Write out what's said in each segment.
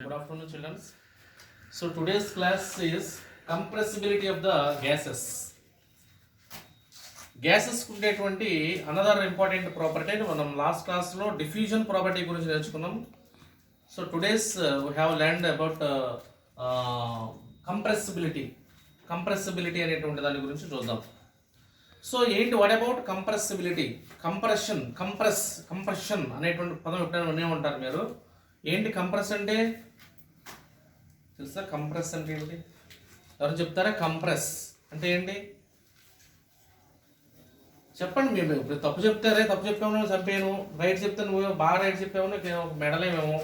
Good afternoon, children. So today's class is compressibility of the gases. Gases ఉండేటువంటి another important property మనం last క్లాస్లో diffusion property గురించి నేర్చుకున్నాం. So today's we have learned about compressibility అనేటువంటి దాని గురించి చూద్దాం. సో ఏంటి, వాట్ అబౌట్ కంప్రెసిబిలిటీ? కంప్రెషన్ అనేటువంటి పదం ఎప్పుడైనా వినే ఉంటారు మీరు. ఏంటి కంప్రెస్ అంటే తెలుసా? కంప్రెస్ అంటే ఏంటి ఎవరు చెప్తారా? కంప్రెస్ అంటే ఏంటి చెప్పండి. మేము ఇప్పుడు తప్పు చెప్తారే, తప్పు చెప్పాము చంపాను, రైట్ చెప్తే నువ్వు బాగా రైట్ చెప్పాము, మెడలేమేమో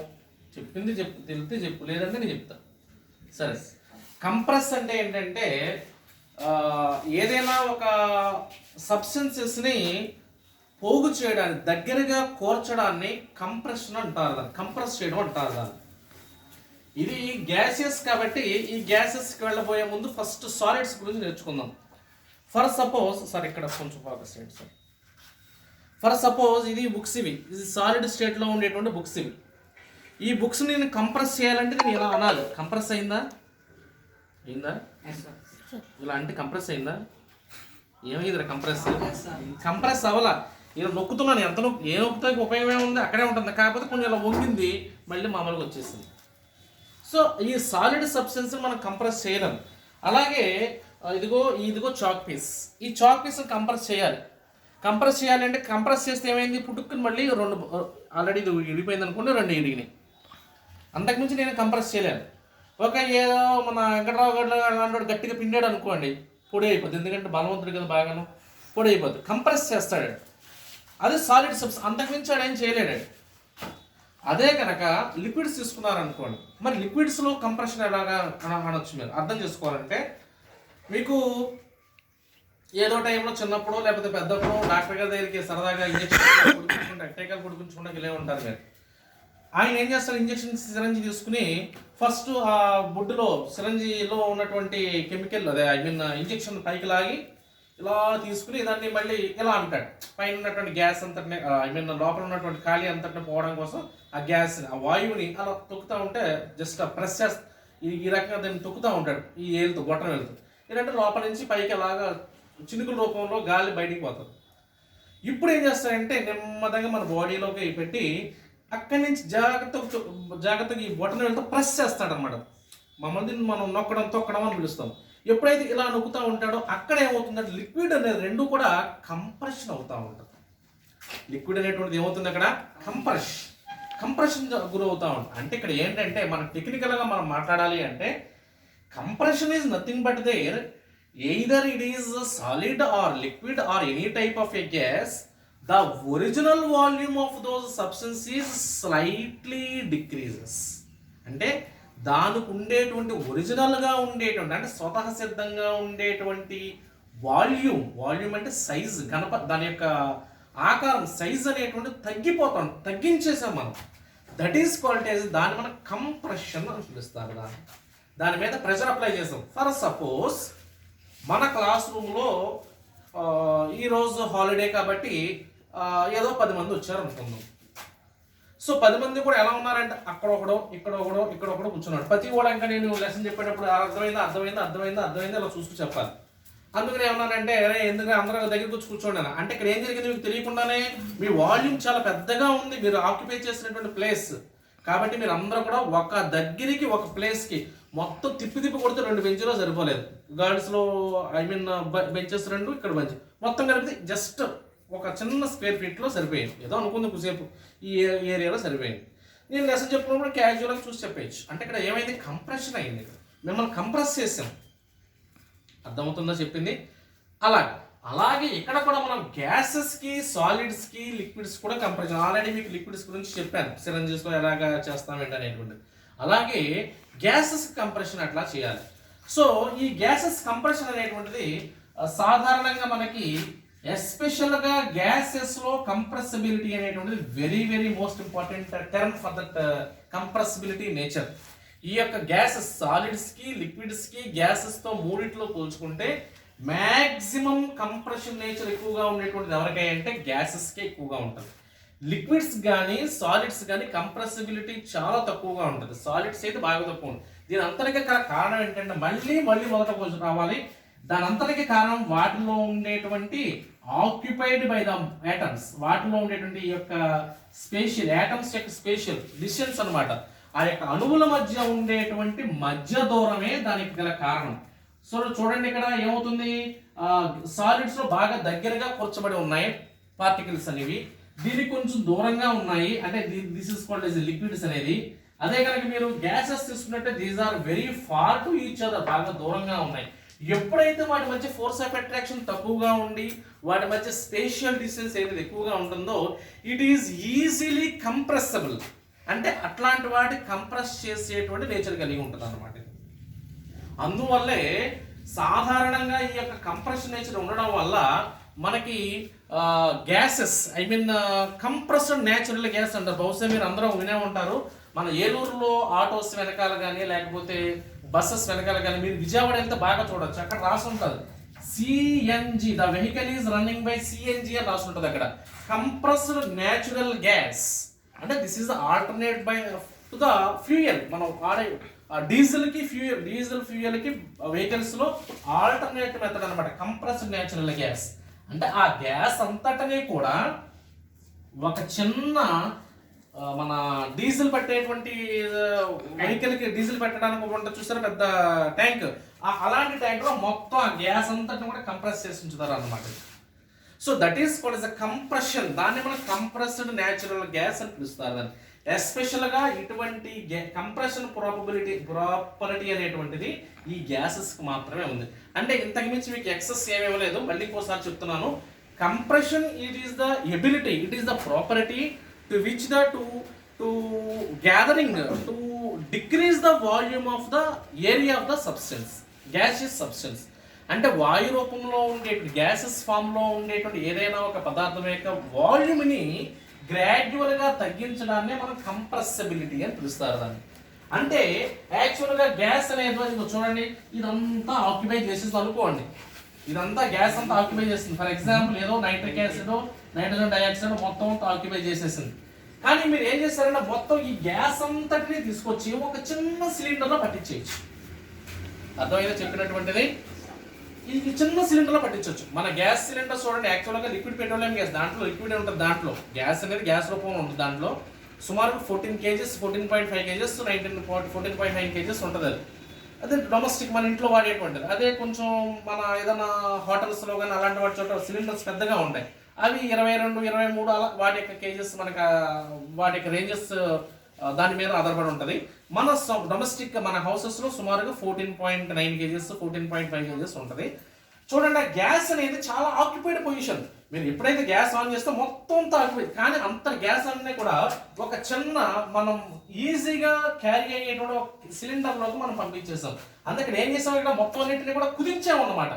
చెప్పింది తెలితే చెప్పు, లేదంటే నేను చెప్తా. సరే, కంప్రెస్ అంటే ఏంటంటే ఏదైనా ఒక సబ్స్టెన్సెస్ని పోగు చేయడానికి, దగ్గరగా కోర్చడాన్ని కంప్రెషన్ అంటారు, దాన్ని కంప్రెస్ చేయడం అంటారు దాన్ని. ఇది గ్యాసెస్ కాబట్టి ఈ గ్యాసెస్కి వెళ్ళబోయే ముందు ఫస్ట్ సాలిడ్స్ గురించి నేర్చుకుందాం. ఫర్ సపోజ్ సార్ ఇక్కడ కొంచెం ఫోకస్ చేయండి సార్. ఫర్ సపోజ్ ఇది బుక్స్, ఇది సాలిడ్ స్టేట్లో ఉండేటువంటి బుక్స్ ఇవి. ఈ బుక్స్ నేను కంప్రెస్ చేయాలంటే నేను ఇలా అనాలి. కంప్రెస్ అయిందా? ఇలా అంటే కంప్రెస్ అయిందా? ఏమైందిరా కంప్రెస్ అవ్వాలా? ఇలా నొక్కుతున్నాను, ఎంత ఏ నొక్కుతాకి ఉపయోగమే ఉంది, అక్కడే ఉంటుంది. కాకపోతే కొంచెం ఇలా వంగింది, మళ్ళీ మామూలుగా వచ్చేసింది. సో ఈ సాలిడ్ సబ్స్టెన్స్ మనం కంప్రెస్ చేయలేం. అలాగే ఇదిగో చాక్ పీస్, ఈ చాక్ పీస్ కంప్రెస్ చేయాలంటే కంప్రెస్ చేస్తే ఏమైంది, పుట్టుకుని మళ్ళీ రెండు, ఆల్రెడీ ఇది ఇడిపోయింది అనుకోండి, రెండు ఇరిగినాయి. అంతకుమించి నేను కంప్రెస్ చేయలేను. ఏదో మన వెంకటరావు గారు గట్టిగా పిండాడు అనుకోండి, పొడి అయిపోద్ది. ఎందుకంటే బలవంతుడు కదా, బాగాను పొడి అయిపోద్ది. కంప్రెస్ చేస్తాడు, అది సాలిడ్ సబ్స్టెన్స్. అంతకుమించి ఆడు ఏం చేయలేడు. అదే కనుక లిక్విడ్స్ తీసుకున్నారనుకోండి, మరి లిక్విడ్స్లో కంప్రెషన్ ఎలాగా అనొచ్చు మీరు అర్థం చేసుకోవాలంటే, మీకు ఏదో టైంలో చిన్నప్పుడు లేకపోతే పెద్దప్పుడు డాక్టర్ గారి దగ్గరికి సరదాగా ఇంజక్షన్ కుడిపించుకుంటే, టీకాలు కుడిపించుకుంటే ఇలా ఉంటారు మీరు. ఆయన ఏం చేస్తారు, ఇంజక్షన్ సిరంజి తీసుకుని ఫస్ట్ ఆ బుడ్డులో సిరంజిలో ఉన్నటువంటి కెమికల్, అదే ఇంజక్షన్ పైకి లాగి ఇలా తీసుకుని దాన్ని మళ్ళీ ఇలా అంటాడు. పైన ఉన్నటువంటి గ్యాస్ అంతటిని, లోపల ఉన్నటువంటి ఖాళీ అంతటిని పోవడం కోసం ఆ గ్యాస్, ఆ వాయువుని అలా తొక్కుతూ ఉంటే, జస్ట్ ప్రెస్ చేస్తా ఈ రకంగా దాన్ని తొక్కుతూ ఉంటాడు ఈ ఏలుతో, గొట్టం వెళ్తూ. ఏంటంటే లోపల నుంచి పైకి అలాగా చినుకుల రూపంలో గాలి బయటికి పోతుంది. ఇప్పుడు ఏం చేస్తాడంటే నెమ్మదిగా మన బాడీలోకి పెట్టి అక్కడి నుంచి జాగ్రత్తగా ఈ బొటన్ వెళ్తూ ప్రెస్ చేస్తాడనమాట. మమ్మల్ని మనం తొక్కడం అని పిలుస్తాం. ఎప్పుడైతే ఇలా నొక్కుతూ ఉంటాడో అక్కడ ఏమవుతుందంటే లిక్విడ్ అనేది రెండు కూడా కంప్రెషన్ అవుతూ ఉంటుంది. లిక్విడ్ అనేటువంటిది ఏమవుతుంది అక్కడ, కంప్రెషన్ గురవుతూ ఉంటుంది. అంటే ఇక్కడ ఏంటంటే మనం టెక్నికల్గా మనం మాట్లాడాలి అంటే, compression is nothing but there either it is solid or liquid or any type of a gas, the original volume of those substances slightly decreases. అంటే దానికి ఉండేటువంటి ఒరిజినల్గా ఉండేటువంటి, అంటే స్వతహ సిద్ధంగా ఉండేటువంటి వాల్యూమ్ అంటే సైజ్, దాని యొక్క ఆకారం, సైజ్ అనేటువంటి తగ్గించేసాం మనం. దట్ ఈస్ క్వాలిటీ, దాన్ని మనం కంప్రెషన్ అని పిలుస్తారు. దాని మీద ప్రెషర్ అప్లై చేస్తాం. ఫర్ సపోజ్ మన క్లాస్ రూమ్లో ఈరోజు హాలిడే కాబట్టి ఏదో 10 మంది వచ్చారు అనుకుందాం. సో 10 మంది కూడా ఎలా ఉన్నారంటే, ఇక్కడ ఒకడో కూర్చున్నాడు. ప్రతి కూడా ఇంకా నేను లెసన్ చెప్పేటప్పుడు అర్థమైందా ఇలా చూసుకు చెప్పాలి. అందుకని ఏమన్నానంటే, ఎందుకంటే అందరూ దగ్గరికి వచ్చి కూర్చోండి అని. అంటే ఇక్కడ ఏం జరిగింది మీకు తెలియకుండానే, మీ వాల్యూమ్ చాలా పెద్దగా ఉంది, మీరు ఆక్యుపై చేసినటువంటి ప్లేస్ కాబట్టి మీరు అందరూ కూడా ఒక దగ్గరికి, ఒక ప్లేస్కి మొత్తం తిప్పి కొడితే 2 బెంచ్లో సరిపోలేదు. గర్ల్స్లో బెంచెస్ 2, ఇక్కడ బెంచ్ మొత్తం కలిపితే జస్ట్ ఒక చిన్న స్క్వేర్ ఫీట్లో సరిపోయింది. ఏదో అనుకుంది కొద్దిసేపు ఈ ఏరియాలో సరిపోయింది. నేను లెసన్ చెప్పినప్పుడు క్యాజువల్గా చూసి చెప్పేయచ్చు. అంటే ఇక్కడ ఏమైంది, కంప్రెషన్ అయింది. మిమ్మల్ని కంప్రెస్ చేసాం. అర్థమవుతుందో చెప్పింది? అలాగే ఇక్కడ కూడా మనం గ్యాసెస్కి, సాలిడ్స్కి, లిక్విడ్స్ కూడా కంప్రెషన్. ఆల్రెడీ మీకు లిక్విడ్స్ గురించి చెప్పాను, సిరంజెస్లో ఎలాగా చేస్తామేంటి అనేటువంటిది. అలాగే గ్యాసెస్ కంప్రెషన్ అట్లా చేయాలి. సో ఈ గ్యాసెస్ కంప్రెషన్ అనేటువంటిది సాధారణంగా మనకి, ఎస్పెషల్గా గ్యాసెస్లో కంప్రెసిబిలిటీ అనేటువంటిది very very most important term for that compressibility nature. ఈ యొక్క గ్యాసెస్, సాలిడ్స్కి, లిక్విడ్స్కి, గ్యాసెస్తో మూడిట్లో పోల్చుకుంటే మ్యాక్సిమం కంప్రెషన్ నేచర్ ఎక్కువగా ఉండేటువంటిది ఎవరికై అంటే గ్యాసెస్కే ఎక్కువగా ఉంటుంది. లిక్విడ్స్ కానీ సాలిడ్స్ కానీ కంప్రెసిబిలిటీ చాలా తక్కువగా ఉంటుంది. సాలిడ్స్ అయితే బాగా తక్కువ ఉంటుంది. దీని అంతటికీ కారణం ఏంటంటే మళ్ళీ మొదట కొంచెం రావాలి. దాని అంతటికీ కారణం వాటిలో ఉండేటువంటి ఆక్యుపైడ్ బై ద యాటమ్స్, వాటిలో ఉండేటువంటి ఈ యొక్క స్పేషియల్ యాటమ్స్ యొక్క స్పేషియల్ డిస్టెన్స్ అనమాట. ఆ యొక్క అణువుల మధ్య ఉండేటువంటి మధ్య దూరమే దానికి గల కారణం. సో చూడండి ఇక్కడ ఏమవుతుంది, సాలిడ్స్ లో బాగా దగ్గరగా కూర్చబడి ఉన్నాయి పార్టికల్స్ అనేవి, దీనికి కొంచెం దూరంగా ఉన్నాయి, అంటే this is called as liquids అనేది. అదే కనుక మీరు గ్యాసెస్ తీసుకున్నట్టే these are very far to each other, బాగా దూరంగా ఉన్నాయి. ఎప్పుడైతే వాటి మధ్య ఫోర్స్ ఆఫ్ అట్రాక్షన్ తక్కువగా ఉండి వాటి మధ్య స్పేషియల్ డిస్టెన్స్ ఏది ఎక్కువగా ఉంటుందో ఇట్ ఈస్ ఈజీలీ కంప్రెసబుల్, అంటే అట్లాంటి వాటి కంప్రెస్ చేసేటువంటి నేచర్ కలిగి ఉంటుంది అన్నమాట. అందువల్లే సాధారణంగా ఈ యొక్క కంప్రెషన్ నేచర్ ఉండడం వల్ల మనకి గ్యాసెస్ కంప్రెస్డ్ న్యాచురల్ గ్యాస్ అంటారు. బహుశా మీరు అందరూ వినే ఉంటారు. మన ఏలూరులో ఆటోస్ వెనకాల కానీ లేకపోతే బస్సెస్ వెనకాల కానీ మీరు విజయవాడ వెళ్తే బాగా చూడొచ్చు, అక్కడ రాసి ఉంటుంది CNG, the vehicle is running by CNG అని రాసి ఉంటుంది అక్కడ. కంప్రెస్డ్ న్యాచురల్ గ్యాస్ అంటే this is the alternate by to the fuel. మనం ఆడే డీజిల్ ఫ్యూయల్కి వెహికల్స్లో ఆల్టర్నేట్ మెథడ్ అనమాట కంప్రెస్డ్ న్యాచురల్ గ్యాస్. అంటే ఆ గ్యాస్ అంతటనే కూడా ఒక చిన్న మన డీజిల్ పట్టేటువంటి వెహికల్కి డీజిల్ పెట్టడానికి ఉంటుంది చూసారా పెద్ద ట్యాంక్, అలాంటి ట్యాంక్లో మొత్తం ఆ గ్యాస్ అంతటిని కూడా కంప్రెస్ చేసి ఉంచుతారు అన్నమాట. So that is called as a compression. దాన్ని మనం కంప్రెస్డ్ న్యాచురల్ గ్యాస్ అని పిలుస్తారు దాన్ని. ఎస్పెషల్గా ఇటువంటి కంప్రెషన్ ప్రాపర్టీ అనేటువంటిది ఈ గ్యాసెస్కి మాత్రమే ఉంది. అంటే ఇంతకు మించి మీకు ఎక్సెస్ ఏమేమి లేదు. మళ్ళీ ఇంకోసారి చెప్తున్నాను, compression it is the ability, it is the property to which the to gathering to decrease the volume of the area of the substance, gaseous substance. అంటే వాయు రూపంలో ఉండే గ్యాసెస్ ఫామ్లో ఉండేటువంటి ఏదైనా ఒక పదార్థం యొక్క వాల్యూమ్ని గ్రాడ్యువల్గా తగ్గించడాన్ని మనం కంప్రెసిబిలిటీ అని పిలుస్తారు దాన్ని. అంటే యాక్చువల్గా గ్యాస్ అనేది చూడండి ఇదంతా ఆక్యుపై చేసేది అనుకోండి, ఇదంతా గ్యాస్ అంతా ఆక్యుపై చేస్తుంది. ఫర్ ఎగ్జాంపుల్ ఏదో నైట్రిక్ యాసిడ్ నైట్రోజన్ డైఆక్సైడ్ మొత్తం అంతా ఆక్యుపై చేసేసింది. కానీ మీరు ఏం చేస్తారంటే మొత్తం ఈ గ్యాస్ అంతటిని తీసుకొచ్చి ఒక చిన్న సిలిండర్లో పట్టించేయచ్చు. అర్థమైందా చెప్పినటువంటిది? ఈ చిన్న సిలిండర్లో పట్టించవచ్చు. మన గ్యాస్ సిలిండర్ చూడండి యాక్చువల్గా లిక్విడ్ పెట్రోలియం గ్యాస్, దాంట్లో లిక్విడ్ ఉంటుంది, దాంట్లో గ్యాస్ అనేది గ్యాస్ రూపంలో ఉంటుంది. దాంట్లో సుమారు 14 kgs 14.5 kgs 14.9 kgs ఉంటుంది. అదే డొమెస్టిక్ మన ఇంట్లో వాడేటువంటిది. అదే కొంచెం మన ఏదైనా హోటల్స్లో కానీ అలాంటి వాటి చోట సిలిండర్స్ పెద్దగా ఉంటాయి, అవి 22, 23 అలా వాటి యొక్క కేజెస్ మనకు వాటి యొక్క రేంజెస్ దాని మీద ఆధారపడి ఉంటుంది. మన డొమెస్టిక్ మన హౌసెస్లో సుమారుగా 14.9 kgs 14.5 kgs ఉంటుంది. చూడండి ఆ గ్యాస్ అనేది చాలా ఆక్యుపైడ్ పొజిషన్. మీరు ఎప్పుడైతే గ్యాస్ ఆన్ చేస్తే మొత్తం అంతా ఆక్యుపైడ్, కానీ అంత గ్యాస్ అన్నీ కూడా ఒక చిన్న మనం ఈజీగా క్యారీ అయ్యేటువంటి సిలిండర్లోకి మనం పంపించేసాం. అందుకని ఏం చేసాం, ఇక్కడ మొత్తం అన్నింటినీ కూడా కుదించామన్నమాట.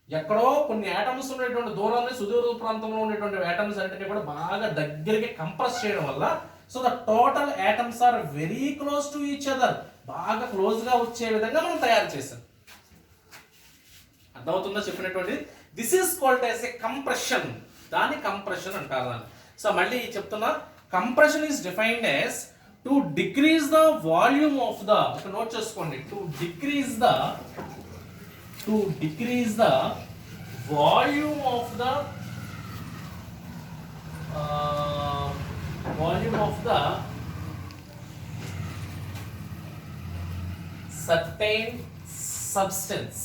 ఎక్కడో కొన్ని యాటమ్స్ ఉండేటువంటి దూరాన్ని సుదూర ప్రాంతంలో ఉండేటువంటి యాటమ్స్ అన్నింటినీ కూడా బాగా దగ్గరికి కంప్రెస్ చేయడం వల్ల so the total atoms are very close to each other, బాగా క్లోజ్గా వచ్చే విధంగా మనం తయారు చేసాం. అర్థమవుతుందో చెప్పినటువంటి this is called as a compression, దాన్ని కంప్రెషన్ అంటారు దాన్ని. సో మళ్ళీ చెప్తున్నా, compression is defined as to decrease the volume of the, ఒక నోట్ చేసుకోండి, to decrease the volume of the certain substance.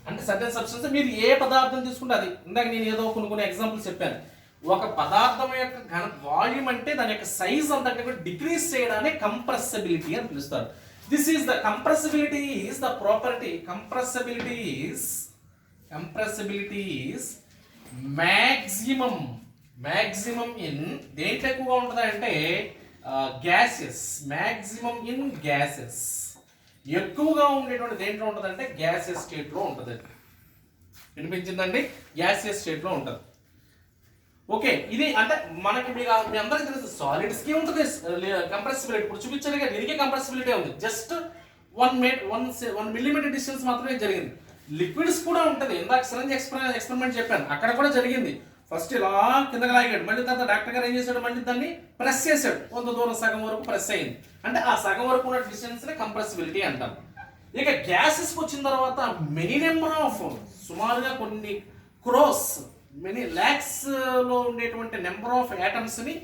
అంటే సర్టైన్ సబ్స్టెన్స్ మీరు ఏ పదార్థం తీసుకుంటే అది, ఇందాక నేను ఏదో కొన్ని ఎగ్జాంపుల్స్ చెప్పాను. ఒక పదార్థం యొక్క వాల్యూమ్ అంటే దాని యొక్క సైజ్ అంతా డిక్రీజ్ చేయడాన్ని కంప్రెసిబిలిటీ అని పిలుస్తారు. This is the compressibility is the property, compressibility is maximum in దేంట్లో ఎక్కువగా ఉంటుంది అంటే గ్యాసెస్, మ్యాక్సిమం ఇన్ గ్యాసెస్, ఎక్కువగా ఉండేటువంటి దేంట్లో ఉంటుంది అంటే గ్యాసియస్ స్టేట్లో ఉంటుంది. వినిపించిందండి? గ్యాసియస్ స్టేట్లో ఉంటుంది. ఓకే, ఇది అంటే మనకి మీ అందరికీ తెలుసు సాలిడ్స్కి ఉంటుంది కంప్రెసిబిలిటీ. ఇప్పుడు చూపించారుగా దీనికి కంప్రెసిబిలిటీ ఉంది, జస్ట్ 1 millimeter డిస్టెన్స్ మాత్రమే జరిగింది. లిక్విడ్స్ కూడా ఉంటుంది, ఇందాక సిరంజ్ ఎక్స్పెరిమెంట్ చెప్పాను, అక్కడ కూడా జరిగింది. ఫస్ట్ ఇలా కిందకి లాగాడు, మళ్ళీ తర్వాత డాక్టర్ గారు ఏం చేశాడు, మళ్ళీ దాన్ని ప్రెస్ చేశాడు, కొంత దూరం సగం వరకు ప్రెస్ అయింది. అంటే ఆ సగం వరకు ఉన్న డిస్టెన్స్ని కంప్రెసిబిలిటీ అంటారు. ఇక గ్యాసెస్కి వచ్చిన తర్వాత మెనీ నెంబర్ ఆఫ్, సుమారుగా కొన్ని క్రోస్, మెనీ ల్యాక్స్లో ఉండేటువంటి నెంబర్ ఆఫ్ యాటమ్స్ని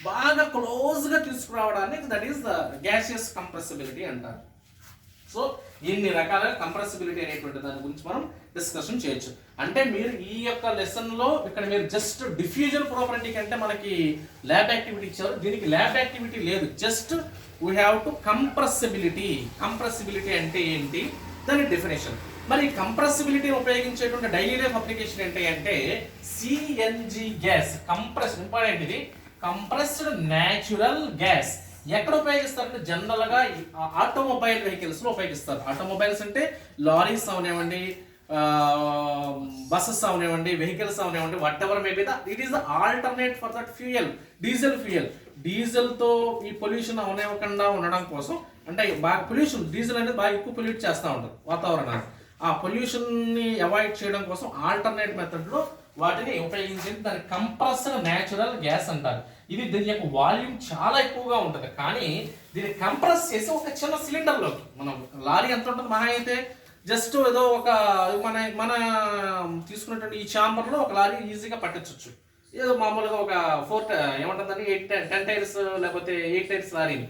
బాగా క్లోజ్గా తీసుకురావడాన్ని that is the gaseous compressibility అంటారు. సో ఇన్ని రకాల కంప్రెసిబిలిటీ అనేటువంటి దాని గురించి మనం డిస్కషన్ చేయొచ్చు. అంటే మీరు ఈ యొక్క లెసన్లో ఇక్కడ మీరు జస్ట్ డిఫ్యూజన్ ప్రాపర్టీ కంటే మనకి ల్యాబ్ యాక్టివిటీ ఇచ్చారు, దీనికి ల్యాబ్ యాక్టివిటీ లేదు, just we have to compressibility. Compressibility అంటే ఏంటి, దాని డెఫినేషన్. మరి కంప్రెసిబిలిటీని ఉపయోగించేటువంటి డైలీ లైఫ్ అప్లికేషన్ ఏంటి అంటే సిఎన్జి గ్యాస్. కంప్రెస్ ఇంపార్టెంట్, ఇది కంప్రెస్డ్ న్యాచురల్ గ్యాస్. ఎక్కడ ఉపయోగిస్తారంటే జనరల్గా ఆటోమొబైల్ వెహికల్స్లో ఉపయోగిస్తారు. ఆటోమొబైల్స్ అంటే లారీస్ అవనివ్వండి, బస్సెస్ అవనివ్వండి, వెహికల్స్ అవనివ్వండి, whatever maybe it is the alternate for that fuel, diesel fuel. డీజిల్తో ఈ పొల్యూషన్ అవనివ్వకుండా ఉండడం కోసం, అంటే బాగా పొల్యూషన్, డీజిల్ అనేది బాగా ఎక్కువ పొల్యూట్ చేస్తూ ఉంటుంది వాతావరణాన్ని. ఆ పొల్యూషన్ని అవాయిడ్ చేయడం కోసం ఆల్టర్నేట్ మెథడ్లో వాటిని ఉపయోగించేది, దాన్ని కంప్రెస్డ్ న్యాచురల్ గ్యాస్ అంటారు. ఇది దీని యొక్క వాల్యూమ్ చాలా ఎక్కువగా ఉంటుంది, కానీ దీన్ని కంప్రెస్ చేసి ఒక చిన్న సిలిండర్లోకి, మనం లారీ ఎంత ఉంటుంది మహా అయితే జస్ట్ ఏదో ఒక మన తీసుకున్నటువంటి ఈ ఛాంబర్లో ఒక లారీ ఈజీగా పట్టించవచ్చు. ఏదో మామూలుగా ఒక 4 ఏమంటుందని 10 టైర్స్ లేకపోతే 8 టైర్స్ లారీని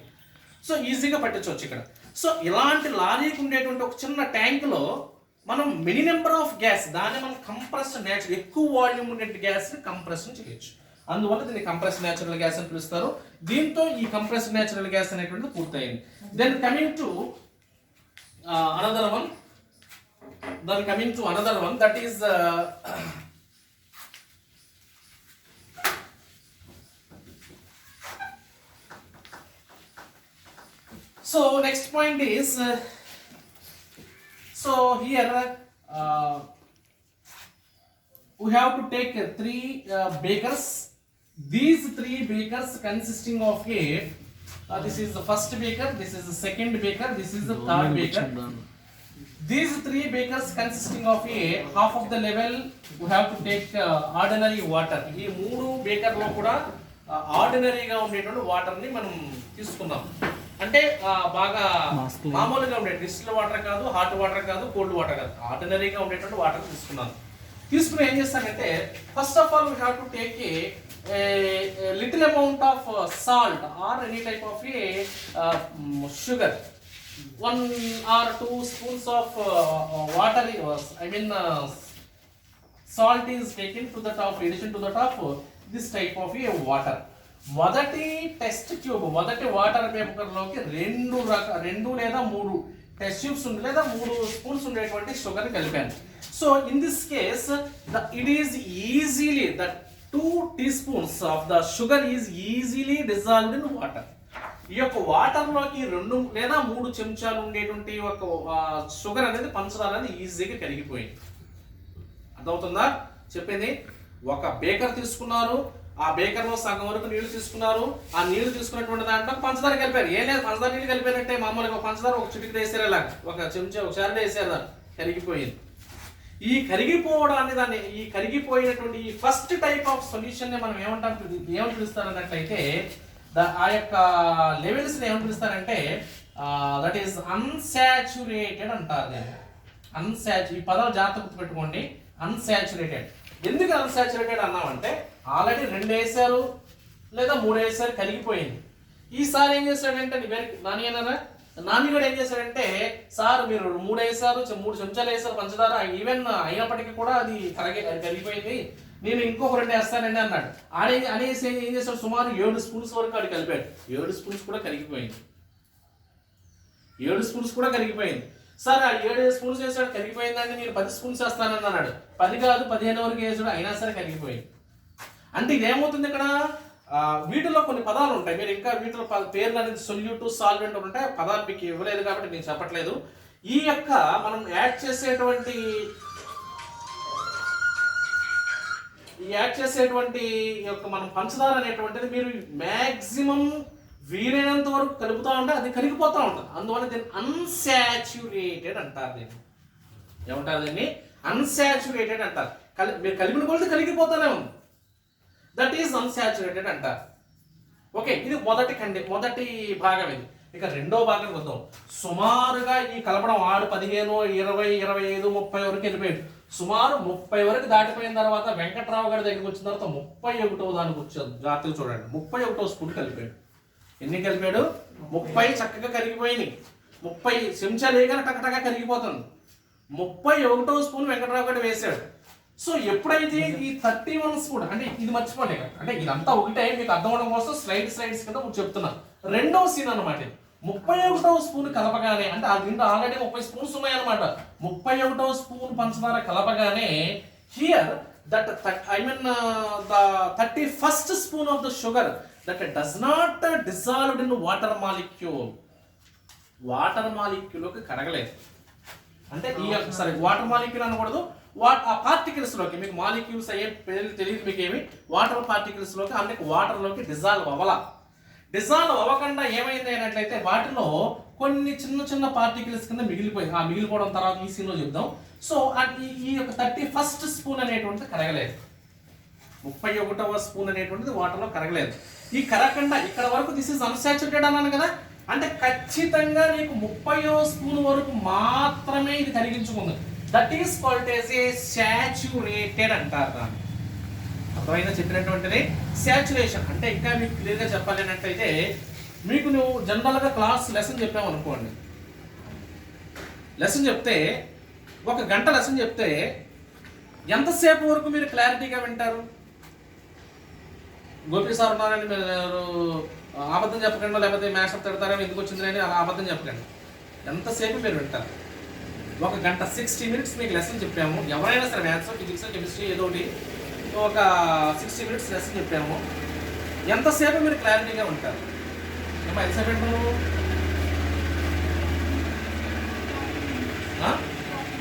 సో ఈజీగా పట్టించవచ్చు ఇక్కడ. సో ఇలాంటి లారీకి ఉండేటువంటి ఒక చిన్న ట్యాంకులో మనం మెనీ నెంబర్ ఆఫ్ గ్యాస్, దాన్ని మనం కంప్రెస్డ్ న్యాచురల్, ఎక్కువ వాల్యూమ్ ఉండే గ్యాస్ని కంప్రెషన్ చేయొచ్చు. అందువల్ల దీన్ని కంప్రెస్డ్ న్యాచురల్ గ్యాస్ అని పిలుస్తారు. దీంతో ఈ కంప్రెస్డ్ న్యాచురల్ గ్యాస్ అనేటువంటిది పూర్తయింది. Then coming to another one, that is so next point is so here we have to take 3 bakers. These 3 bakers consisting of a this is the first baker, this is the second baker, this is the third baker. These 3 bakers consisting of a half of the level we have to take ordinary water. ఈ 3 baker లో కూడా ఆర్డినరీగా ఉండేటువంటి water ని మనం తీసుకుందాం. అంటే బాగా మామూలుగా ఉండే డిస్టిల్ వాటర్ కాదు, హాట్ వాటర్ కాదు, కోల్డ్ వాటర్ కాదు, ఆర్డినరీగా ఉండేటువంటి వాటర్ తీసుకున్నాను. తీసుకుని ఏం చేస్తానంటే first of all we have to take a little amount of salt are any type of A sugar. 1 or 2 spoons of water, salt is taken to the top, addition to the top this type of a water. మొదటి test tube, మొదటి water పేపర్లోకి 2 లేదా 3 test tubes లేదా 3 spoons ఉండేటువంటి sugar కలిపాను. So in this case it is easily the 2 teaspoons of the sugar is easily dissolved in water. ఈ యొక్క వాటర్లోకి 2 లేదా 3 చెంచాలు ఉండేటువంటి ఒక షుగర్ అనేది, పంచదార అనేది ఈజీగా కరిగిపోయింది. అర్థమవుతుందా చెప్పింది? ఒక బేకర్ తీసుకున్నారు, ఆ బేకర్లో సగం వరకు నీళ్లు తీసుకున్నారు, ఆ నీళ్లు తీసుకున్నటువంటి దాంట్లో పంచదార కలిపారు. ఏం లేదు, పంచదార నీళ్ళు కలిపారంటే మామూలుగా పంచదార ఒక చిటికి వేసారు, ఇలా ఒక చెంచా ఒకసారి వేసారు, దాన్ని కరిగిపోయింది. ఈ కరిగిపోవడాన్ని, ఈ కరిగిపోయినటువంటి ఈ ఫస్ట్ టైప్ ఆఫ్ సొల్యూషన్ మనం ఏమని పిలుస్తారు అన్నట్లయితే ఆ యొక్క లెవెల్స్ ఏమని పిలుస్తారంటే దట్ ఈస్ అన్సాచురేటెడ్ అంటారు. ఈ పదాలు జాగ్రత్త గుర్తుపెట్టుకోండి. అన్సాచురేటెడ్. ఎందుకు అన్సాచురేటెడ్ అన్నామంటే ఆల్రెడీ 2 వేసారు లేదా 3 వేసారు, కరిగిపోయింది. ఈసారి ఏం చేశాడంటే నాని కూడా ఏం చేశాడంటే, సార్ మీరు 3 వేసారు, 3 చెంచాలు వేసారు పంచదార, ఈవెన్ అయినప్పటికీ కూడా అది కరిగిపోయింది, నేను ఇంకొక 2 వేస్తానండి అన్నాడు. అనేసి ఏం చేశాడు, సుమారు 7 స్పూన్స్ వరకు అది కలిపాడు. 7 స్పూన్స్ కూడా కరిగిపోయింది. 7 స్పూన్స్ కూడా కరిగిపోయింది. సార్ ఆ 7 స్పూన్స్ వేసాడు, కరిగిపోయిందండి, నేను 10 స్పూన్స్ వేస్తానని అన్నాడు. 10 కాదు 15 వరకు వేసాడు, అయినా సరే కరిగిపోయింది. అంటే ఇదేమవుతుంది, ఇక్కడ వీటిలో కొన్ని పదాలు ఉంటాయి, మీరు ఇంకా వీటిలో పేర్లు అనేది సొల్యూట్, సాల్వెంట్ ఉంటాయి. పదాలు మీకు ఇవ్వలేదు కాబట్టి నేను చెప్పట్లేదు. ఈ యొక్క మనం యాడ్ చేసేటువంటి యొక్క మనం పంచదార అనేటువంటిది మీరు మ్యాక్సిమం వీలైనంత వరకు కలుపుతూ ఉంటే అది కరిగిపోతూ ఉంటుంది. అందువల్ల దీన్ని అన్సాచురేటెడ్ అంటారు. దీన్ని ఏమంటారు? దీన్ని అన్సాచురేటెడ్ అంటారు. మీరు కలిపిన కొలది కరిగిపోతూనే ఉంది. దట్ ఈస్ అన్సాచురేటెడ్ అంటారు. ఓకే, ఇది మొదటి భాగం. ఇది ఇక రెండో భాగం వద్దాం. సుమారుగా ఈ కలపడం 6, 15, 20, 25, 30 వరకు వెళ్ళిపోయాడు. సుమారు 30 వరకు దాటిపోయిన తర్వాత వెంకట్రావు గారి దగ్గరికి వచ్చిన తర్వాత 31వ దానికి వచ్చాడు. జాగ్రత్తగా చూడండి, 31వ స్పూన్ కలిపాడు. ఎన్ని కలిపాడు? 30 చక్కగా కరిగిపోయినాయి. 30 చెంచాలు వేయగానే టకటగా కరిగిపోతుంది. 31వ స్పూన్ వెంకట్రావు గారు వేశాడు. సో ఎప్పుడైతే ఈ 31 స్పూన్, అంటే ఇది మర్చిపోండి, అంటే ఇదంతా ఒకటే మీకు అర్థం అవడం కోసం స్లైడ్స్ కింద చెప్తున్నాను. రెండవ సీన్ అనమాట. 31వ స్పూన్ కలపగానే, అంటే ఆ దీంట్లో ఆల్రెడీ 30 స్పూన్స్ ఉన్నాయన్నమాట. 31వ స్పూన్ పంచదార కలపగానే here that the 31st spoon of the sugar that does not dissolved in water molecule. Water మాలిక్యూల్లోకి కరగలేదు. అంటే ఈ వాటర్ మాలిక్యూల్ అనకూడదు, ఆ పార్టికల్స్ లోకి, మీకు మాలిక్యూల్స్ అయ్యే పేర్లు తెలియదు మీకు ఏమి, వాటర్ పార్టికల్స్ లోకి, అందుకే వాటర్లోకి డిజాల్వ్ అవ్వాల. డిజాల్వ్ అవ్వకుండా ఏమైంది అయినట్లయితే వాటిలో కొన్ని చిన్న పార్టికల్స్ కింద మిగిలిపోయింది. ఆ మిగిలిపోవడం తర్వాత ఈ సీన్లో చెప్దాం. సో ఈ యొక్క 31st స్పూన్ అనేటువంటిది కరగలేదు. 31వ స్పూన్ అనేటువంటిది వాటర్లో కరగలేదు. ఈ కరగకుండా ఇక్కడ వరకు దిస్ ఇస్ అన్సాచురేటెడ్ అన్నాను కదా, అంటే ఖచ్చితంగా నీకు 30వ స్పూన్ వరకు మాత్రమే ఇది కరిగించుకుంది. That is called as a saturated అంటారు దాన్ని. అర్థమైనా చెప్పినటువంటిది సాచురేషన్ అంటే. ఇంకా మీకు క్లియర్గా చెప్పాలి అన్నట్టయితే, మీకు నువ్వు జనరల్గా క్లాస్ లెసన్ చెప్పావు అనుకోండి, లెసన్ చెప్తే 1 గంట లెసన్ చెప్తే ఎంతసేపు వరకు మీరు క్లారిటీగా వింటారు? గోపి సార్ ఉన్నారని మీరు అబద్ధం చెప్పకండి, లేకపోతే మ్యాథ్స్ తిడతారని ఎందుకు వచ్చింది అని అలా అబద్ధం చెప్పకండి. ఎంతసేపు మీరు వింటారు? 1 గంట 60 మినిట్స్ మీకు లెసన్ చెప్పాము. ఎవరైనా సరే మ్యాథ్స్, ఫిజిక్స్, కెమిస్ట్రీ ఏదో ఒకటి ఒక 60 మినిట్స్ లెసన్ చెప్పాము. ఎంతసేపు మీరు క్లారిటీగా ఉంటారు? ఏమో ఎంతసేపు వింటారు?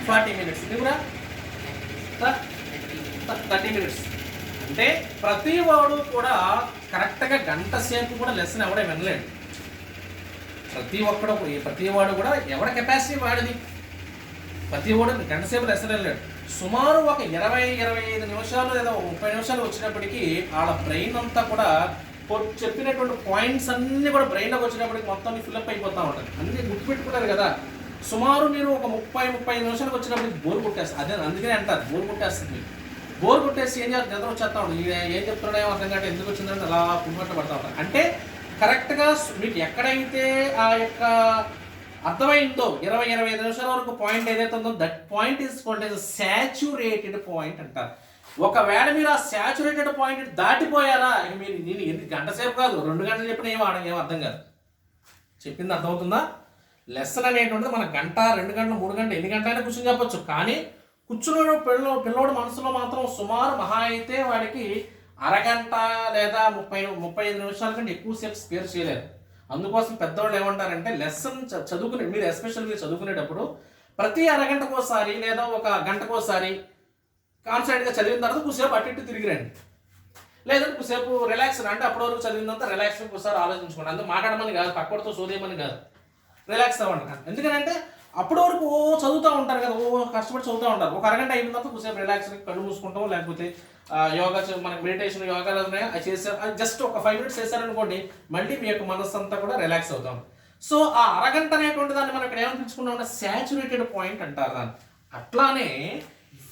40 మినిట్స్. ఇవ్వరా 30 మినిట్స్. అంటే ప్రతి వాడు కూడా కరెక్ట్గా గంట సేపు కూడా లెసన్ ఎవడే వినలేడు. ప్రతి వాడు కూడా ఎవడ కెపాసిటీ వాడిది. ప్రతి వాడు గంట సేపు లెసన్ వెళ్ళాడు. సుమారు ఒక 20-25 నిమిషాలు లేదా 30 నిమిషాలు వచ్చినప్పటికీ వాళ్ళ బ్రెయిన్ అంతా కూడా చెప్పినటువంటి పాయింట్స్ అన్నీ కూడా బ్రెయిన్లోకి వచ్చినప్పటికి మొత్తం ఫిల్అప్ అయిపోతూ ఉంటుంది. అన్నీ గుర్తుపెట్టుకున్నారు కదా. సుమారు మీరు ఒక 30-35 నిమిషాలకు వచ్చినప్పటికి బోర్ కొట్టేస్తారు. అదే అందుకనే అంటారు బోర్ కొట్టేస్తుంది. మీకు బోర్ కొట్టేసి ఏం చేస్తారు? నిద్ర వచ్చేస్తా ఉంటుంది. ఏం చెప్తున్నాడో అర్థం కాదు, ఎందుకు వచ్చిందంటే అలా పుట్టుబట్ట పడతా ఉంటారు. అంటే కరెక్ట్గా మీకు ఎక్కడైతే ఆ యొక్క అర్థమైందో 20-25 నిమిషాల వరకు పాయింట్ ఏదైతే ఉందో that point is called as saturated point అంటారు. ఒకవేళ మీరు ఆ సాచురేటెడ్ పాయింట్ దాటిపోయారా, మీరు నేను ఎన్ని గంట సేపు కాదు 2 గంటలు చెప్పినా ఏం అర్థం కాదు. చెప్పింది అర్థమవుతుందా? లెసన్ అనేటువంటిది మన గంట, 2 గంటలు, 3 గంటలు, ఎన్ని గంటలైనా కూర్చొని చెప్పొచ్చు. కానీ కూర్చున్న పిల్లోడు మనసులో మాత్రం సుమారు మహా అయితే వాడికి అరగంట లేదా 30-35 నిమిషాల కంటే ఎక్కువసేపు స్పేర్ చేయలేరు. అందుకోసం పెద్దవాళ్ళు ఏమంటారంటే లెసన్ చదువుకునే మీరు ఎస్పెషల్గా చదువుకునేటప్పుడు ప్రతి అరగంటకోసారి లేదా ఒక గంటకోసారి కాన్సన్ట్రేట్గా చదివిన తర్వాత కొద్దిసేపు అటు ఇటు తిరిగి రండి. లేదంటే కొద్దిసేపు రిలాక్స్ అంటే అప్పటి వరకు చదివినంత రిలాక్స్ ఒకసారి ఆలోచించుకోండి. అందుకు మాట్లాడమని కాదు, పక్కడితో సోదేయమని కాదు, రిలాక్స్ అవ్వండి. ఎందుకంటే అప్పటి వరకు చదువుతూ ఉంటారు కదా, కష్టపడి చదువుతూ ఉంటారు. ఒక అరగంట అయిన తర్వాత కొద్దిసేపు రిలాక్స్ కళ్ళు మూసుకుంటాం, లేకపోతే యోగా మనకి మెడిటేషన్ యోగాలు ఉన్నాయి అది చేశారు, అది జస్ట్ ఒక 5 మినిట్స్ చేశారనుకోండి, మళ్ళీ మీ యొక్క మనస్సు అంతా కూడా రిలాక్స్ అవుతాం. సో ఆ అరగంట అనేటువంటి దాన్ని మనం ఇక్కడ ఏమని పిలుచుకున్నాం? సాచురేటెడ్ పాయింట్ అంటారు దాన్ని. అట్లానే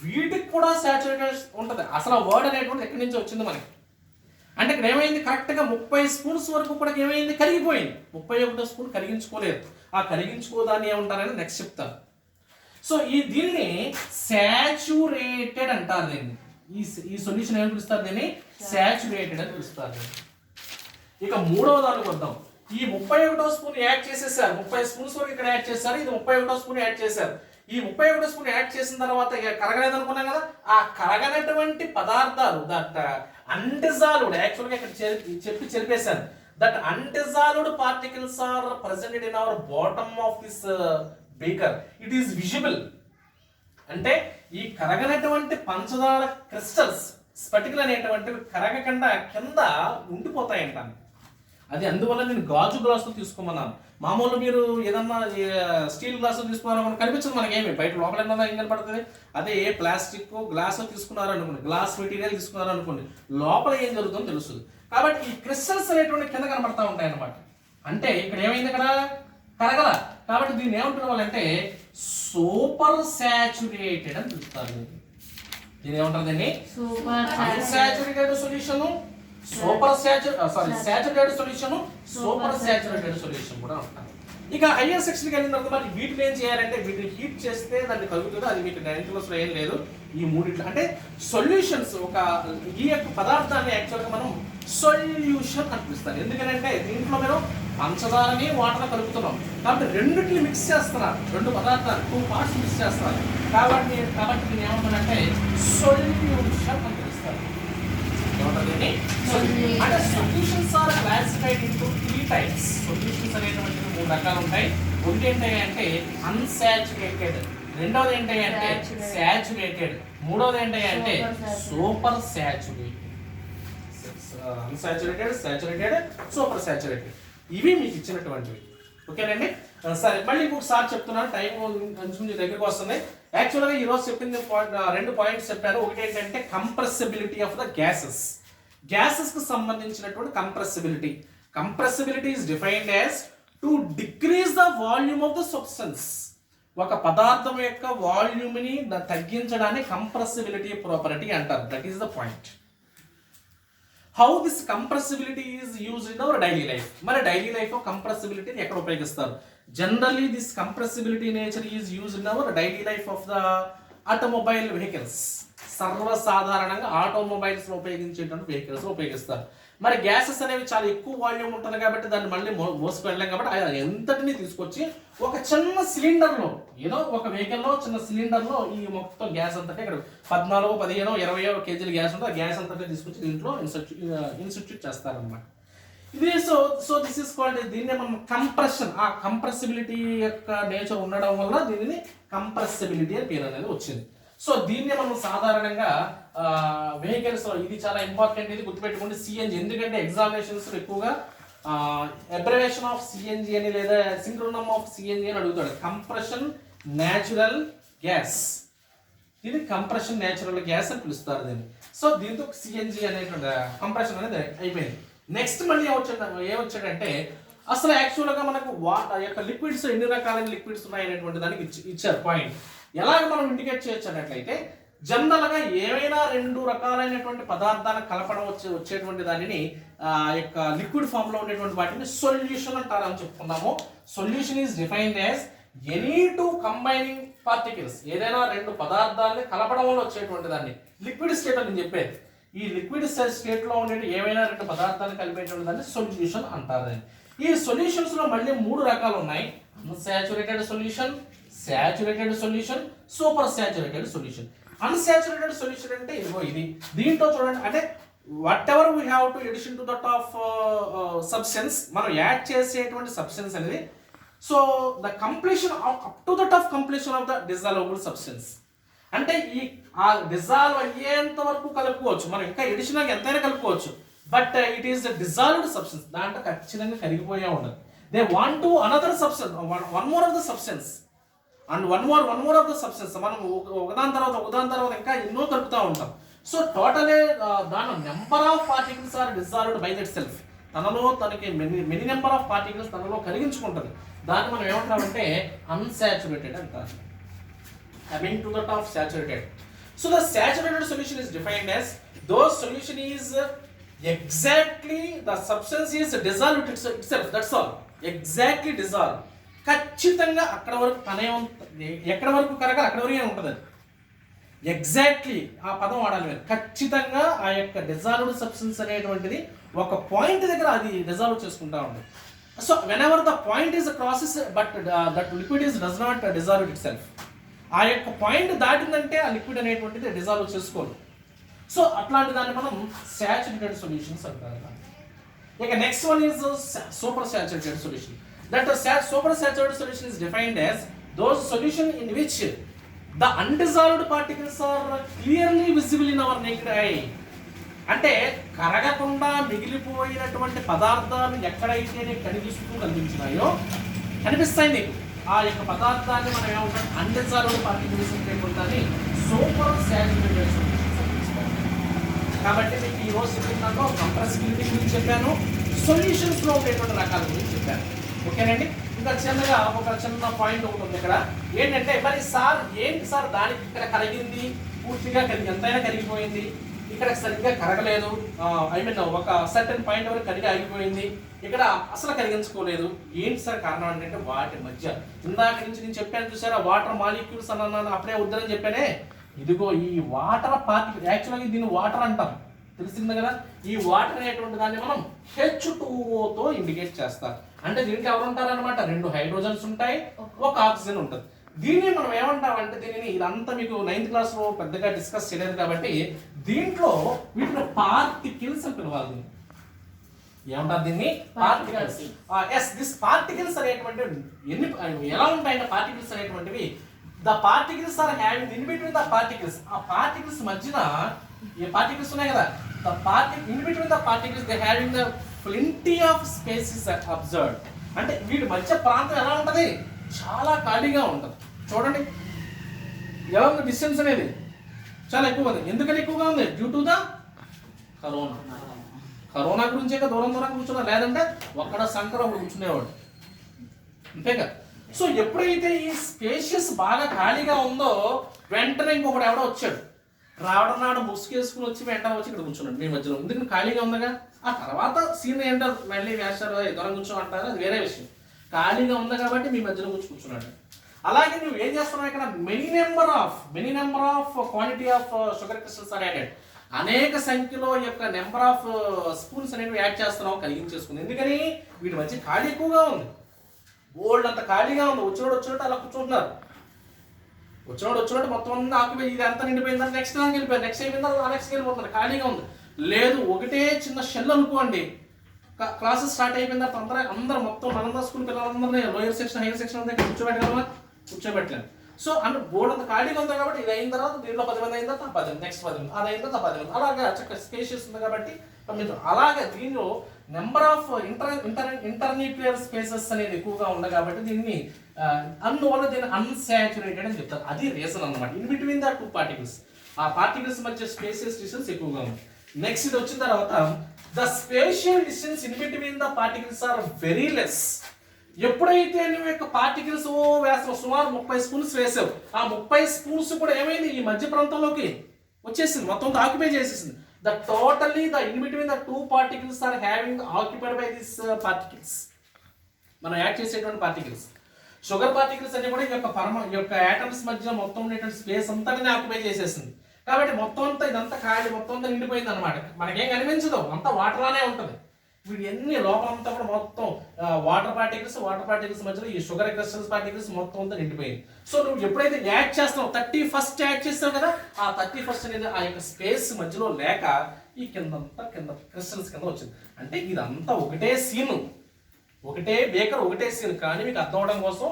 వీటికి కూడా సాచురేటెడ్ ఉంటుంది. అసలు ఆ వర్డ్ అనేటువంటి ఎక్కడి నుంచి వచ్చింది మనకి అంటే ఇక్కడ ఏమైంది? కరెక్ట్గా 30 స్పూన్స్ వరకు కూడా ఏమైంది? కరిగిపోయింది. 31 స్పూన్ కరిగించుకోలేదు. ఆ కరిగించుకోదాన్ని ఏమంటారని నెక్స్ట్ చెప్తాను. సో దీన్ని సాచురేటెడ్ అంటారు. దీన్ని ఈ సొల్యూషన్ ఏమని పిలుస్తారు? దీన్ని సాచురేటెడ్ అని పిలుస్తారు. ఇక మూడవ దానికి వద్దాం. ఈ 31 స్పూన్ యాడ్ చేసేసారు. 30 స్పూన్స్ వరకు ఇక్కడ యాడ్ చేశారు. ఇది 31 స్పూన్ యాడ్ చేశారు. ఈ 31 స్పూన్ యాడ్ చేసిన తర్వాత ఇక కరగలేదు అనుకున్నాం కదా, ఆ కరగనటువంటి పదార్థాలు దట్ అన్డిజాల్వ్డ్, యాక్చువల్గా ఇక్కడ చెప్పేశాను, that undissolved particles are presented in our bottom of this beaker. It is visible. అంటే ఈ కరగనటువంటి పంచదార క్రిస్టల్స్ స్ఫటికలు అనేటువంటివి కరగకుండా కింద ఉండిపోతాయంట. అది అందువల్ల నేను గాజు గ్లాసులు తీసుకోమన్నాను. మామూలు మీరు ఏదన్నా స్టీల్ గ్లాసులు తీసుకున్నారనుకోండి కనిపించదు మనకేమి, బయట లోపల ఏం కనపడుతుంది. అదే ఏ ప్లాస్టిక్ గ్లాసు తీసుకున్నారనుకోండి, గ్లాస్ మెటీరియల్ తీసుకున్నారనుకోండి, లోపల ఏం జరుగుతుందో తెలుస్తుంది. కాబట్టి ఈ క్రిస్టల్స్ అనేటువంటి కింద కనపడతా ఉంటాయి అన్నమాట. అంటే ఇక్కడ ఏమైంది, ఇక్కడ కరగల. కాబట్టి దీన్ని ఏమంటున్న వాళ్ళంటే సూపర్ సాచురేటెడ్ అని పిలుస్తారు. దీని ఏమంటారు, దీన్ని unsaturated solution, saturated solution, super saturated solution కూడా ఉంటారు. ఇక హయ్యర్ సెక్షన్కి వెళ్ళిన తర్వాత మరి వీటిని ఏం చేయాలంటే వీటిని హీట్ చేస్తే దాన్ని కలుగుతుంది. అది మీకు 9th క్లాస్లో ఏం లేదు. ఈ మూడిట్లో అంటే సొల్యూషన్స్, ఈ యొక్క పదార్థాన్ని యాక్చువల్గా మనం సొల్యూషన్ అని పిలుస్తాం. ఎందుకంటే దీంట్లో మనం పంచదారని వాటర్ కలుపుతున్నాం కాబట్టి రెండింటిని మిక్స్ చేస్తున్నారు, రెండు పదార్థాలు 2 parts మిక్స్ చేస్తున్నారు. కాబట్టి దీన్ని ఏమంటారంటే సొల్యూషన్ అని పిలుస్తారు. ఏమంటారు, అంటే solutions are classified into 3 types. Solutions అనేటువంటి 3 రకాలు ఉంటాయి. ఒకటి ఏంటంటే అన్సాచురేటెడ్, రెండవది ఏంటంటే సాచురేటెడ్, మూడవది ఏంటంటే super saturated. Unsaturated, saturated, super saturated, ఇవి మీకు ఇచ్చినటువంటివి. ఓకేనండి. సరే, మళ్ళీ ఇంకొకసారి చెప్తున్నాను, టైం కొంచెం దగ్గరకు వస్తుంది. యాక్చువల్గా ఈరోజు చెప్పింది 2 పాయింట్స్ చెప్పాను. ఒకటి ఏంటంటే కంప్రెసిబిలిటీ ఆఫ్ ద గ్యాసెస్. గ్యాసెస్కి సంబంధించినటువంటి compressibility. Compressibility is defined as to decrease the volume of the substance. ఒక పదార్థం యొక్క వాల్యూమ్ని తగ్గించడాన్ని కంప్రెసిబిలిటీ ప్రాపర్టీ అంటారు. That is the point. How this compressibility is used in our daily life. మన daily లైఫ్లో కంప్రెసిబిలిటీని ఎక్కడ ఉపయోగిస్తారు? Generally this compressibility nature is used in our daily life of the automobile vehicles. సర్వసాధారణంగా ఆటోమొబైల్స్లో ఉపయోగించేటువంటి vehicles ఉపయోగిస్తారు. మరి gases అనేవి చాలా ఎక్కువ వాల్యూమ్ ఉంటుంది కాబట్టి దాన్ని మళ్ళీ మోసుకెళ్ళలేం కాబట్టి ఎంతటిని తీసుకొచ్చి ఒక చిన్న సిలిండర్లో, ఏదో ఒక వెహికల్లో చిన్న సిలిండర్లో ఈ మొత్తం గ్యాస్ అంతటే ఇక్కడ 14, 15, 20 kg గ్యాస్ ఉంటుంది. ఆ గ్యాస్ అంతటే తీసుకొచ్చి దీంట్లో ఇన్స్టిట్యూట్ చేస్తారనమాట. ఇది సో దిస్ ఇస్ కాల్డ్, దీన్నే మనం కంప్రెషన్. ఆ కంప్రెసిబిలిటీ యొక్క నేచర్ ఉండడం వల్ల దీనిని కంప్రెసిబిలిటీ అని పేరు అనేది వచ్చింది. సో దీన్నే మనం సాధారణంగా వెహికల్స్, ఇది చాలా ఇంపార్టెంట్, ఇది గుర్తుపెట్టుకోండి. సిఎన్జి, ఎందుకంటే ఎగ్జామినేషన్స్ ఎక్కువగా అబ్రివేషన్ ఆఫ్ సిఎన్జి అని లేదా సింక్రోనమ్ ఆఫ్ సిఎన్జి అని అడుగుతాడు. కంప్రెషన్ న్యాచురల్ గ్యాస్, దీన్ని కంప్రెషన్ న్యాచురల్ గ్యాస్ అని పిలుస్తారు దీన్ని. సో దీంతో సిఎన్జి అనేటువంటి కంప్రెషన్ అనేది అయిపోయింది. నెక్స్ట్ మళ్ళీ ఏమొచ్చాడంటే అసలు యాక్చువల్గా మనకు యొక్క లిక్విడ్స్ ఎన్ని రకాలైన లిక్విడ్స్ ఉన్నాయనేటువంటి దానికి ఇచ్చారు పాయింట్. ఎలాగ మనం ఇండికేట్ చేయొచ్చు అన్నట్లయితే జనరల్గా ఏవైనా 2 రకాలైనటువంటి పదార్థాలను కలపడం వచ్చేటువంటి దానిని యొక్క లిక్విడ్ ఫామ్లో ఉండేటువంటి వాటిని సొల్యూషన్ అంటారని చెప్పుకున్నాము. Solution is defined as any 2 combining particles. ఏదైనా 2 పదార్థాలని కలపడం వల్ల వచ్చేటువంటి దాన్ని లిక్విడ్ స్టేట్ అని చెప్పేది. ఈ లిక్విడ్ స్టేట్లో ఉండే ఏవైనా 2 పదార్థాలు కలిపేటువంటి దాన్ని సొల్యూషన్ అంటారు. ఈ సొల్యూషన్స్లో మళ్ళీ 3 రకాలు ఉన్నాయి. Unsaturated solution, saturated solution, super saturated solution. Unsaturated solution అంటే ఇదిగో ఇది. దీంట్లో చూడండి, అంటే what ever we have to edition to that of substance, మనం యాడ్ చేసేటువంటి సబ్స్టెన్స్ అనేది, so the completion up to that of completion of the dissolvable substance. అంటే ఈ ఆ డిజాల్వ్ అయ్యేంత వరకు కలుపుకోవచ్చు, మనం ఇంకా ఎడిషనల్గా ఎంతైనా కలుపుకోవచ్చు. But it is the dissolved substance, దాంట్లో ఖచ్చితంగా కరిగిపోయే ఉండదు. They want to another substance, one more of the substance and one more of the substance. మనం ఒకదాని తర్వాత ఇంకా ఎన్నో కలుపుతూ ఉంటాం. సో టోటలీ దాని number of particles are dissolved by that self. తనలో తనకి మెనీ నెంబర్ ఆఫ్ పార్టికల్స్ తనలో కరిగించుకుంటుంది. దాన్ని మనం ఏమంటామంటే అన్సాచురేటెడ్ అంటారు. Coming to the top, saturated. So the saturated solution is defined as those solution is exactly the substance is dissolved itself. That's all. Exactly dissolved. ఖచ్చితంగా అక్కడ వరకు పనే ఎక్కడ వరకు కరగాలి అక్కడ వరకే ఉంటుంది. ఎగ్జాక్ట్లీ ఆ పదం వాడాలి మీరు. ఖచ్చితంగా ఆ యొక్క డిజాల్వ్డ్ సబ్స్టెన్స్ అనేటువంటిది ఒక పాయింట్ దగ్గర అది డిజాల్వ్ చేసుకుంటా ఉంటుంది. So when ever the point is crosses but that liquid is does not dissolve it self. ఆ యొక్క పాయింట్ దాటిందంటే ఆ లిక్విడ్ అనేటువంటిది డిజాల్వ్ చేసుకోదు. సో అట్లాంటి దాన్ని మనం సాచురేటెడ్ సొల్యూషన్స్ అంటారు. ఇక next one is super saturated solution. That super saturated solution is defined as those solution in which the undissolved particles are clearly visible in our naked eye. అంటే కరగకుండా మిగిలిపోయినటువంటి పదార్థాలు ఎక్కడైతే కనిపిస్తున్నాయో కనిపిస్తాయి నీకు. ఆ యొక్క పదార్థాన్ని మనం ఏమంటాం, అన్డిజాల్వ్డ్ పార్టికల్స్ ఉంటాయి, సూపర్ సాచురేటెడ్ సొల్యూషన్స్. కాబట్టి మీకు ఈ రోజు చెప్తున్నాను కంప్రెసిబిలిటీ గురించి చెప్పాను, సొల్యూషన్స్ లో ఉండేటువంటి రకాల గురించి చెప్పాను. ఓకేనండి. ఇంకా చిన్నగా ఒక చిన్న పాయింట్ ఒకటి ఉంది ఇక్కడ ఏంటంటే, మరి సార్ ఏంటి సార్ దానికి ఇక్కడ కరిగింది, పూర్తిగా ఎంతైనా కరిగిపోయింది, ఇక్కడ సరిగ్గా కరగలేదు, ఐ మీన్ ఒక సర్టెన్ పాయింట్ వరకు కరిగి ఆగిపోయింది, ఇక్కడ అసలు కరిగించుకోలేదు, ఏంటి సార్ కారణం అంటే వాటి మధ్య ఇందాక నుంచి నేను చెప్పాను చూసారా, వాటర్ మాలిక్యూల్స్ అన్నాను, అప్పుడే వద్దని చెప్పానే. ఇదిగో ఈ వాటర్ పార్టికల్, యాక్చువల్గా దీన్ని వాటర్ అంటాం, తెలిసింది కదా. ఈ వాటర్ అనేటువంటి దాన్ని మనం H2O ఇండికేట్ చేస్తాం. అంటే దీంట్లో ఎవరు ఉంటారనమాట, 2 హైడ్రోజన్స్ ఉంటాయి, ఒక ఆక్సిజన్ ఉంటుంది. దీన్ని మనం ఏమంటామంటే, దీనిని ఇదంతా మీకు 9th క్లాస్లో పెద్దగా డిస్కస్ చేయలేదు కాబట్టి దీంట్లో వీటిని పార్టికల్స్ అని పిలవాలి. ఏమంటారు దీన్ని? పార్టికల్స్. దిస్ పార్టికల్స్ అనేటువంటి ఎలా ఉంటాయంటే, పార్టికల్స్ అనేటువంటివి the particles are having in between the particles. ఆ పార్టికల్స్ మధ్యన ఈ పార్టికల్స్ ఉన్నాయి కదా, the particle in between the particles they having the plenty of spaces observed. అంటే వీటి మధ్య ప్రాంతం ఎలా ఉంటుంది, చాలా ఖాళీగా ఉంటుంది. చూడండి ఎలా ఉంది డిస్టెన్స్ అనేది, చాలా ఎక్కువ ఉంది. ఎందుకని ఎక్కువగా ఉంది? Due to the corona. Corona గురించే దూరం దూరం కూర్చున్నా, లేదంటే ఒక్కడ సంకరం ఒకడు కూర్చునేవాడు, అంతేగా. సో ఎప్పుడైతే ఈ స్పేషియస్ బాగా ఖాళీగా ఉందో వెంటనే ఇంకొకటి ఎవడో వచ్చాడు, రావడం నాడు ముసుకేసుకుని వచ్చి వెంటనే వచ్చి ఇక్కడ కూర్చున్నాడు మీ మధ్యలో. ఎందుకంటే ఖాళీగా ఉందిగా. ఆ తర్వాత సీన్ ఏంటో మళ్ళీ వేస్తారు, దూరం కూర్చోమంటారు, అది వేరే విషయం. ఖాళీగా ఉంది కాబట్టి మీ మధ్యలో కూర్చున్నాడు. అలాగే నువ్వు ఏం చేస్తున్నావు, ఇక్కడ many number of quantity of sugar crystals are added. అనేక సంఖ్యలో యొక్క నెంబర్ ఆఫ్ స్పూన్స్ అనేవి యాడ్ చేస్తున్నావు, కలిగించేసుకుంది. ఎందుకని వీటి మధ్య ఖాళీ ఎక్కువగా ఉంది, బోల్డ్ అంత ఖాళీగా ఉంది. వచ్చినట్టు అలా కూర్చుంటున్నారు, వచ్చినట్టు మొత్తం అంతా ఆక్యుపై, ఇది అంతా నిండిపోయిందని నెక్స్ట్ దానికి వెళ్ళిపోయారు, నెక్స్ట్ అయిపోయిందా నెక్స్ట్కి వెళ్ళిపోతున్నారు, ఖాళీగా ఉంది. లేదు ఒకటే చిన్న షెల్ అనుకోండి, క్లాసెస్ స్టార్ట్ అయిపోయిన తర్వాత అందరూ మొత్తం మనందరూ స్కూల్ పిల్లలందరినీ లోయర్ సెక్షన్ హైయర్ సెక్షన్ అంతా కూర్చోబెట్టగలమా? కూర్చోబెట్టలేము. సో అంటే బోర్డు అంత ఖాళీగా ఉంది కాబట్టి ఇది అయిన తర్వాత దీంట్లో 10 మంది అయిన తర్వాత 10 మంది, నెక్స్ట్ 10 మంది, అది అయిన తర్వాత 10 మంది, అలాగే చక్కగా స్పేషియస్ ఉంది కాబట్టి అలాగే దీనిలో నెంబర్ ఆఫ్ ఇంటర్న్యూక్లియర్ స్పేసెస్ అనేది ఎక్కువగా ఉంది కాబట్టి దీన్ని అందువల్ల దీన్ని అన్సాచురేటెడ్ అని చెప్తారు. అది రీజన్ అన్నమాట. ఇన్ బిట్వీన్ ద 2 పార్టికల్స్, ఆ పార్టికల్స్ మధ్య స్పేషియస్ డిస్టెన్స్ ఎక్కువగా ఉంది. నెక్స్ట్ ఇది వచ్చిన తర్వాత the spatial distance in between the particles are very less. ఎప్పుడైతే నువ్వు యొక్క పార్టికల్స్ వేస్తావు, సుమారు 30 స్పూన్స్ వేసావు, ఆ 30 స్పూన్స్ కూడా ఏమైంది, ఈ మధ్య ప్రాంతంలోకి వచ్చేసింది, మొత్తం ఆక్యుపై చేసేసింది. The totally the in between the 2 particles are having occupied by this particles. మనం యాడ్ చేసేటువంటి పార్టికల్స్, షుగర్ పార్టికల్స్ అన్ని కూడా ఈ యొక్క యాటమ్స్ మధ్య మొత్తం ఉండేటువంటి స్పేస్ అంతా ఆక్యుపై చేసేసింది. కాబట్టి మొత్తం అంతా ఇదంతా ఖాళీ, మొత్తం అంతా నిండిపోయింది అనమాట. మనకేం కనిపించదు, అంతా వాటర్ లానే ఉంటుంది. వీటి ఎన్ని లోపలంతా కూడా మొత్తం వాటర్ పార్టికల్స్ మధ్యలో ఈ షుగర్ క్రిస్టల్స్ పార్టికల్స్ మొత్తం అంతా నిండిపోయింది. సో నువ్వు ఎప్పుడైతే యాడ్ చేస్తావు 31st యాడ్ చేస్తావు కదా, ఆ 31st అనేది ఆ యొక్క స్పేస్ మధ్యలో లేక ఈ కింద క్రిస్టల్స్ కింద వచ్చింది. అంటే ఇదంతా ఒకటే సీను, ఒకటే బేకర్, ఒకటే సీన్. కానీ మీకు అర్థం అవడం కోసం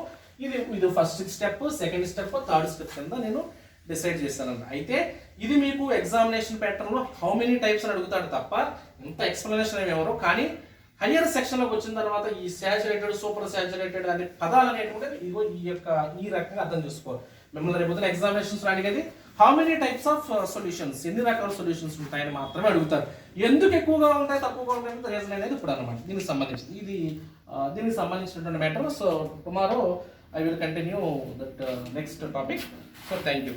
ఇది first step, second step, third step కింద నేను డిసైడ్ చేస్తానంట. అయితే ఇది మీకు ఎగ్జామినేషన్ ప్యాటర్న్లో హౌ మెనీ టైప్స్ అని అడుగుతాడు తప్ప ఇంత ఎక్స్ప్లెనేషన్ ఏమి ఎవరు. కానీ హయ్యర్ సెక్షన్లోకి వచ్చిన తర్వాత ఈ సాచురేటెడ్, సూపర్ సాచురేటెడ్ అనే పదాలు అనేటువంటి ఈ రకంగా అర్థం చేసుకోవాలి. మిమ్మల్ని రేపు ఎగ్జామినేషన్స్ అడిగేది how many types of solutions, ఎన్ని రకాల సొల్యూషన్స్ ఉంటాయని మాత్రమే అడుగుతారు. ఎందుకు ఎక్కువగా ఉంటాయి, తక్కువగా ఉంటాయి రీజన్ అనేది ఇప్పుడు అనమాట. దీనికి సంబంధించినటువంటి matter. So tomorrow I will continue that next topic. So thank you.